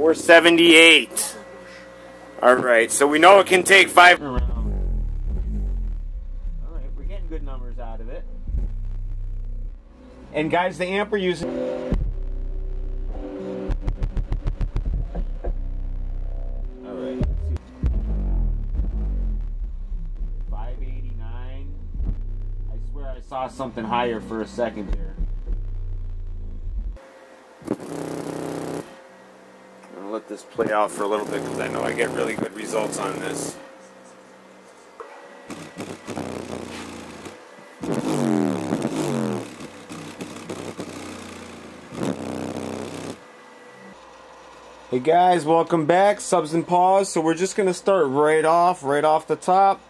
478. Alright, so we know it can take 5 around. Alright, we're getting good numbers out of it. And guys, the amp we're using... Alright, let's see. 589. I swear I saw something higher for a second there. I'm gonna let this play out for a little bit because I know I get really good results on this. Hey guys, welcome back. Subs and Pause. So we're just gonna start right off the top.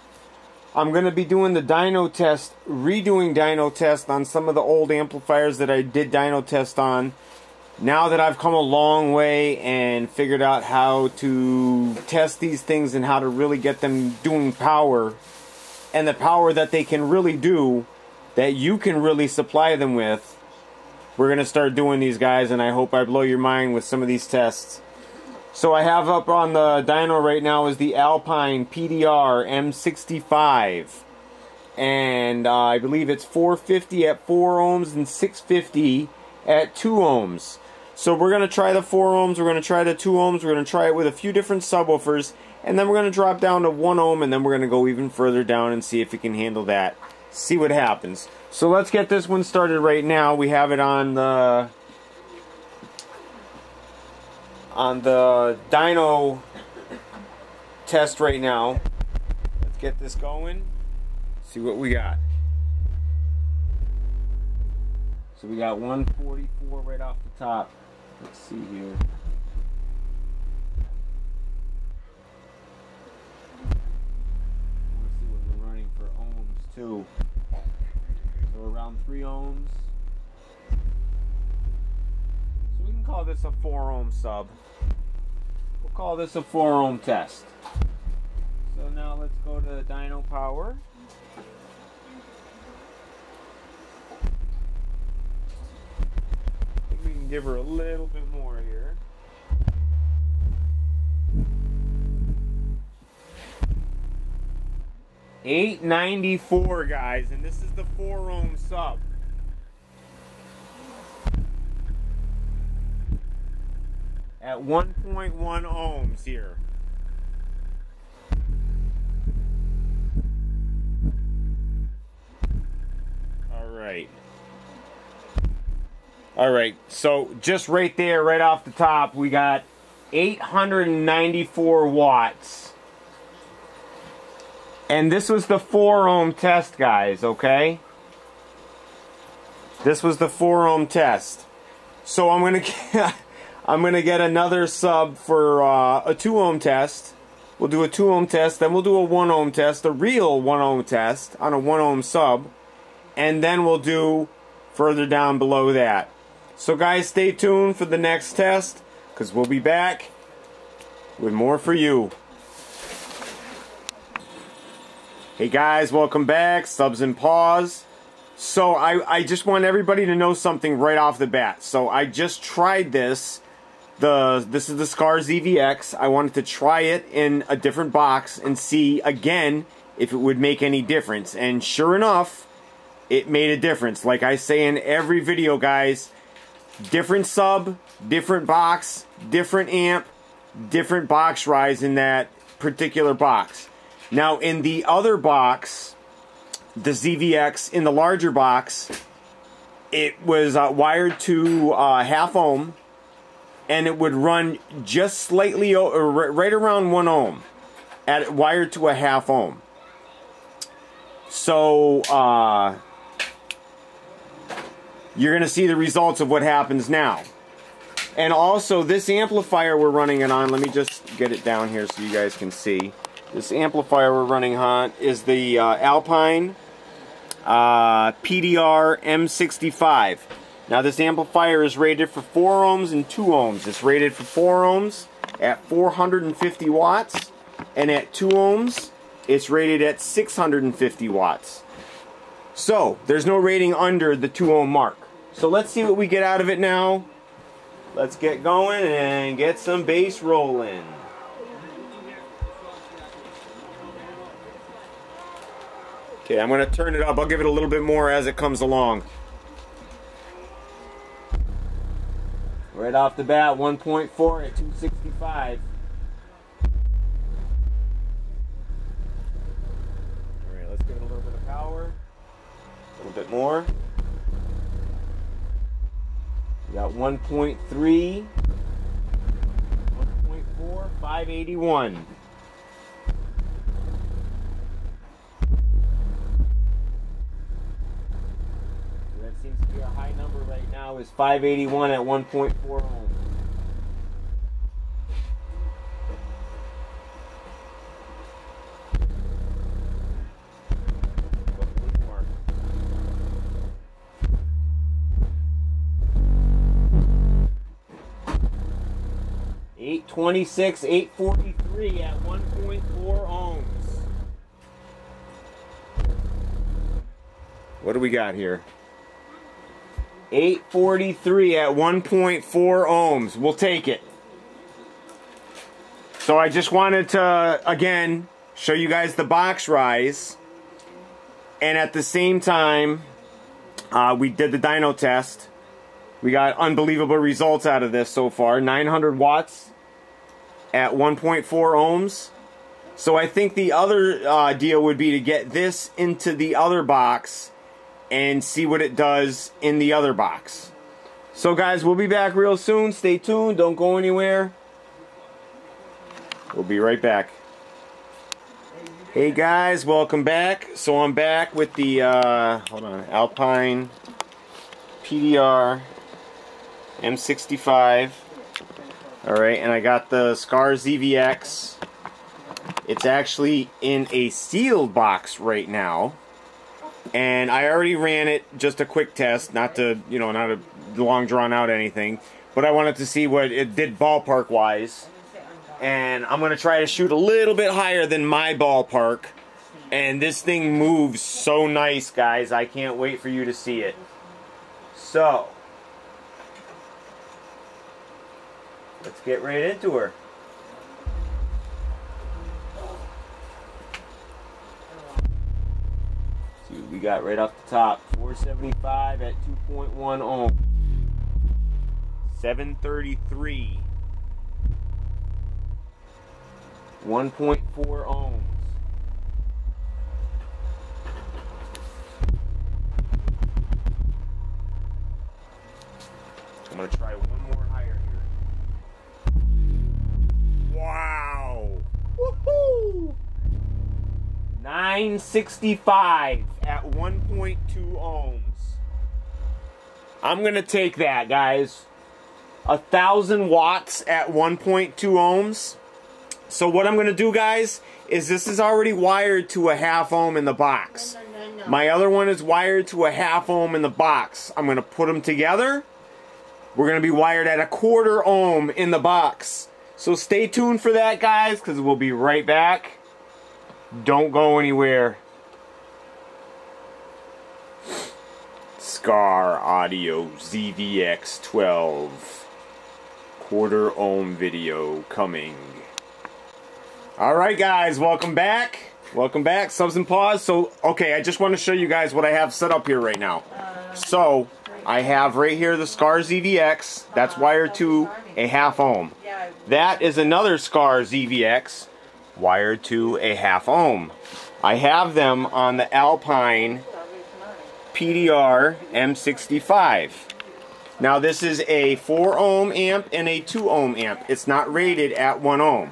I'm gonna be doing the dyno test, redoing dyno test on some of the old amplifiers that I did dyno test on. Now that I've come a long way and figured out how to test these things and how to really get them doing power, and the power that they can really do, that you can really supply them with, we're going to start doing these, guys, and I hope I blow your mind with some of these tests. So I have up on the dyno right now is the Alpine PDR-M65. And I believe it's 450 at 4 ohms and 650 at 2 ohms. So we're going to try the 4 ohms, we're going to try the 2 ohms, we're going to try it with a few different subwoofers, and then we're going to drop down to 1 ohm, and then we're going to go even further down and see if we can handle that. See what happens. So let's get this one started right now. We have it on the dyno test right now. Let's get this going, see what we got. So we got 144 right off the top. Let's see here. I want to see what we're running for ohms too. So around 3 ohms. So we can call this a 4 ohm sub. We'll call this a 4 ohm test. So now let's go to dyno power. We can give her a little bit more here. $894, guys, and this is the 4 ohm sub. At 1.1 ohms here. Alright, so just right there, right off the top, we got 894 watts. And this was the 4 ohm test, guys, okay? This was the 4 ohm test. So I'm gonna get another sub for a 2 ohm test. We'll do a 2 ohm test, then we'll do a 1 ohm test, a real 1 ohm test on a 1 ohm sub, and then we'll do further down below that. So guys, stay tuned for the next test, because we'll be back with more for you. Hey guys, welcome back, Subs and Pause. So I just want everybody to know something right off the bat. So I just tried this. This is the Skar ZVX. I wanted to try it in a different box and see again if it would make any difference. And sure enough, it made a difference. Like I say in every video, guys, different sub, different box, different amp, different box rise in that particular box. Now in the other box, the ZVX, in the larger box, it was wired to half ohm, and it would run just slightly, right around 1 ohm, wired to a half ohm. So you're going to see the results of what happens now. And also, this amplifier we're running it on, let me just get it down here so you guys can see. This amplifier we're running on is the Alpine PDR-M65. Now this amplifier is rated for 4 ohms and 2 ohms. It's rated for 4 ohms at 450 watts, and at 2 ohms it's rated at 650 watts. So there's no rating under the 2 ohm mark. So let's see what we get out of it now. Let's get going and get some bass rolling. Okay, I'm going to turn it up. I'll give it a little bit more as it comes along. Right off the bat, 1.4 at 265. Alright, let's give it a little bit of power. A little bit more. We got 1.3, 1.4, 581. That seems to be a high number right now, is 581 at 1.4 ohms. $826, 843 at 1.4 ohms. What do we got here? 843 at 1.4 ohms. We'll take it. So I just wanted to, again, show you guys the box rise. And at the same time, we did the dyno test. We got unbelievable results out of this so far. 900 watts at 1.4 ohms. So I think the other deal would be to get this into the other box and see what it does in the other box. So guys, we'll be back real soon. Stay tuned. Don't go anywhere. We'll be right back. Hey guys, welcome back. So I'm back with the hold on, Alpine PDR-M65. Alright, and I got the Skar ZVX. It's actually in a sealed box right now. And I already ran it, just a quick test, not to, you know, not a long drawn out anything. But I wanted to see what it did ballpark wise. And I'm going to try to shoot a little bit higher than my ballpark. And this thing moves so nice, guys. I can't wait for you to see it. So, let's get right into her. See what we got right off the top. 475 at 2.1 ohm. 733. 1.4 ohms. I'm going to try one more higher here. Wow! Woohoo! 965 at 1.2 ohms. I'm going to take that, guys. 1,000 watts at 1.2 ohms. So what I'm going to do, guys, is this is already wired to a half ohm in the box. No. My other one is wired to a half ohm in the box. I'm going to put them together. We're going to be wired at a 1/4 ohm in the box. So stay tuned for that, guys, because we'll be right back. Don't go anywhere. Skar Audio ZVX-12 1/4 ohm video coming. Alright guys, welcome back. Welcome back, subs and paws. So, okay, I just want to show you guys what I have set up here right now. So, I have right here the Skar ZVX. That's wired to a half ohm. That is another Skar ZVX wired to a half ohm. I have them on the Alpine PDR-M65. Now this is a 4 ohm amp and a 2 ohm amp. It's not rated at 1 ohm.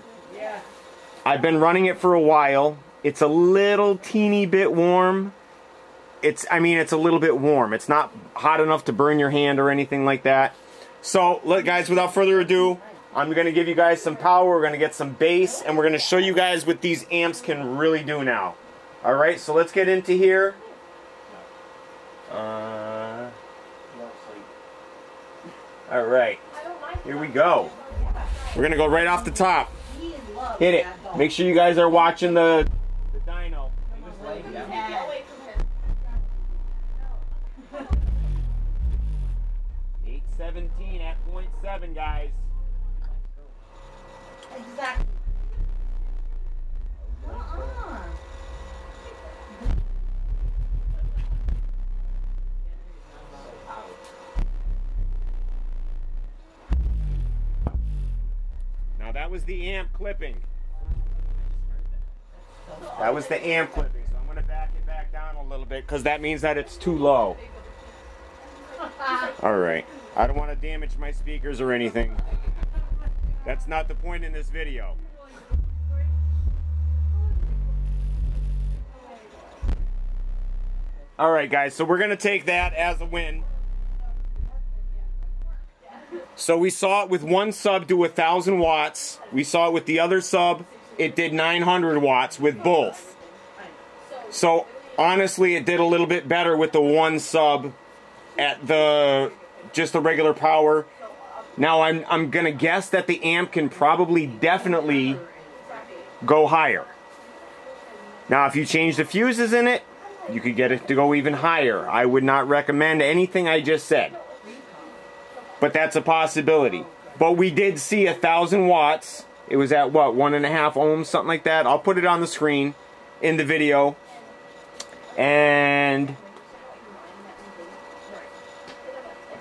I've been running it for a while. It's a little teeny bit warm. I mean, it's a little bit warm. It's not hot enough to burn your hand or anything like that. So, look guys, without further ado, I'm going to give you guys some power. We're going to get some bass, and we're going to show you guys what these amps can really do now. Alright, so let's get into here. Alright, here we go. We're going to go right off the top. Hit it. Make sure you guys are watching the dyno. 8 17 at 0.7, guys. Exactly. Now that was the amp clipping. That was the amp clipping, so I'm going to back it back down a little bit because that means that it's too low. Alright, I don't want to damage my speakers or anything. That's not the point in this video. Alright guys, so we're going to take that as a win. So we saw it with one sub do 1,000 watts. We saw it with the other sub, it did 900 watts with both. So honestly, it did a little bit better with the one sub at just the regular power. Now I'm gonna guess that the amp can probably definitely go higher. Now if you change the fuses in it, you could get it to go even higher. I would not recommend anything I just said, but that's a possibility. But we did see 1,000 watts. It was at what, 1.5 ohms, something like that. I'll put it on the screen in the video. And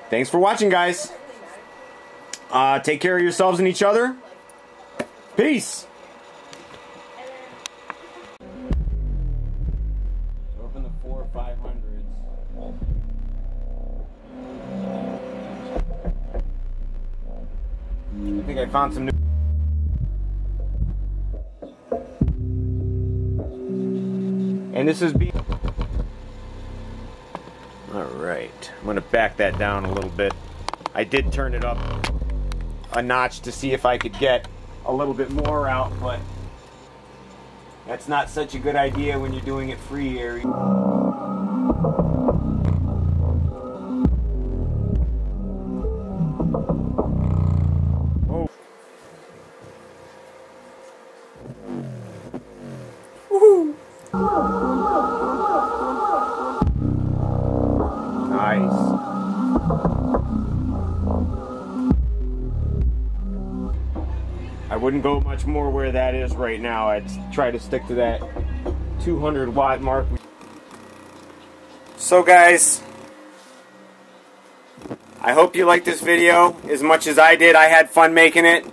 thanks for watching, guys. Take care of yourselves and each other. Peace. Open the 4 or 500s. I think I found some new. And this is Alright, I'm going to back that down a little bit. I did turn it up a notch to see if I could get a little bit more out, but that's not such a good idea when you're doing it free area. Oh. Woohoo! Nice. I wouldn't go much more where that is right now. I'd try to stick to that 200 watt mark. So guys, I hope you liked this video as much as I did. I had fun making it.